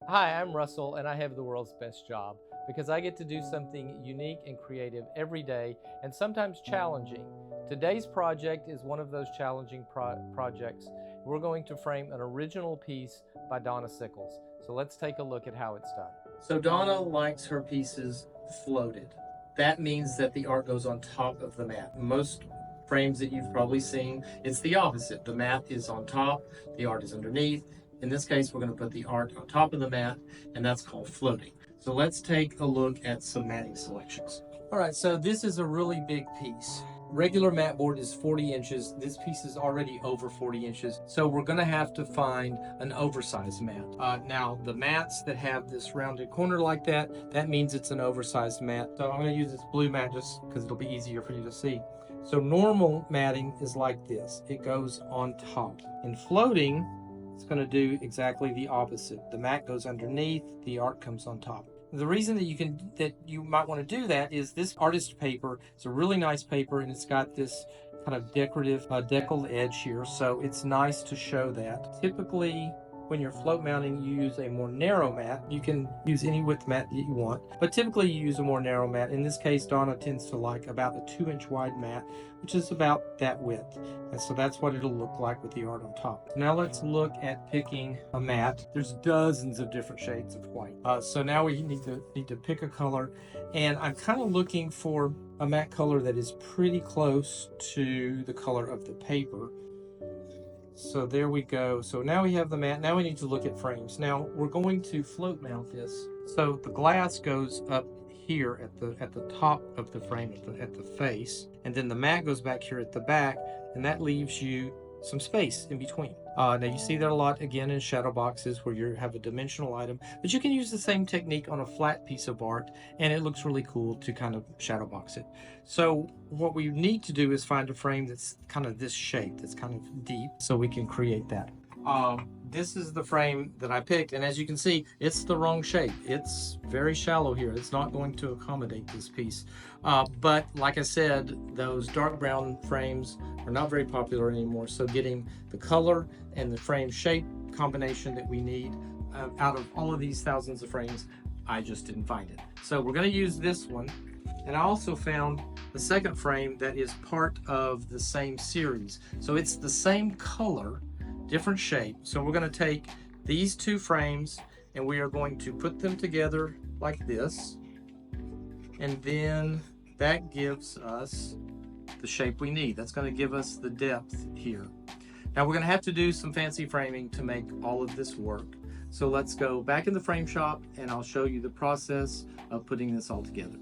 Hi, I'm Russell, and I have the world's best job because I get to do something unique and creative every day, and sometimes challenging. Today's project is one of those challenging projects. We're going to frame an original piece by Donna Sickles. So let's take a look at how it's done. So Donna likes her pieces floated. That means that the art goes on top of the mat. Most frames that you've probably seen, it's the opposite. The mat is on top, the art is underneath. In this case, we're going to put the art on top of the mat, and that's called floating. So let's take a look at some matting selections. All right, so this is a really big piece. Regular mat board is 40 inches. This piece is already over 40 inches. So we're gonna have to find an oversized mat. Now the mats that have this rounded corner like that means it's an oversized mat. So I'm gonna use this blue mat just because it'll be easier for you to see. So normal matting is like this. It goes on top. In floating, it's going to do exactly the opposite. The mat goes underneath, the art comes on top. The reason that you might want to do that is this artist paper. It's a really nice paper, and it's got this kind of decorative deckled edge here, so it's nice to show that. Typically, when you're float mounting, you use a more narrow mat. You can use any width mat that you want, but typically you use a more narrow mat. In this case, Donna tends to like about a 2-inch wide mat, which is about that width. And so that's what it'll look like with the art on top. Now let's look at picking a mat. There's dozens of different shades of white. So now we need to pick a color, and I'm kind of looking for a mat color that is pretty close to the color of the paper. So there we go. So now we have the mat. Now we need to look at frames. Now we're going to float mount this. So the glass goes up here at the top of the frame at the face, and then the mat goes back here at the back, and that leaves you some space in between. Now you see that a lot again in shadow boxes where you have a dimensional item, but you can use the same technique on a flat piece of art, and it looks really cool to kind of shadow box it. So what we need to do is find a frame that's kind of this shape, that's kind of deep, so we can create that. This is the frame that I picked, and as you can see, it's the wrong shape. It's very shallow here. It's not going to accommodate this piece. But like I said, those dark brown frames are not very popular anymore, so getting the color and the frame shape combination that we need out of all of these thousands of frames, I just didn't find it. So we're going to use this one, and I also found the second frame that is part of the same series. So it's the same color, different shape. So we're going to take these two frames and we are going to put them together like this, and then that gives us the shape we need. That's going to give us the depth here. Now we're going to have to do some fancy framing to make all of this work. So let's go back in the frame shop and I'll show you the process of putting this all together.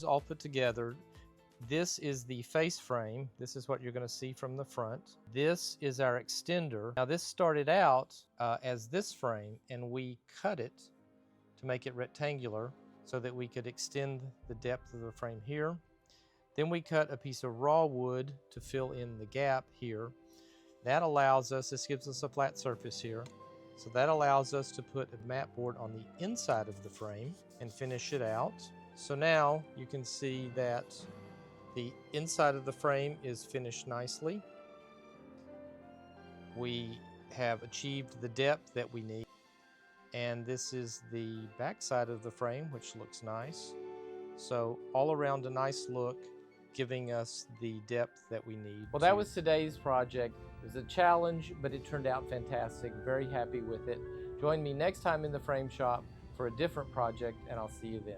All put together. This is the face frame. This is what you're going to see from the front. This is our extender. Now this started out as this frame, and we cut it to make it rectangular so that we could extend the depth of the frame here. Then we cut a piece of raw wood to fill in the gap here. That allows us, this gives us a flat surface here. So that allows us to put a mat board on the inside of the frame and finish it out. So now you can see that the inside of the frame is finished nicely. We have achieved the depth that we need. And this is the back side of the frame, which looks nice. So all around a nice look, giving us the depth that we need. Well, that was today's project. It was a challenge, but it turned out fantastic. Very happy with it. Join me next time in the frame shop for a different project, and I'll see you then.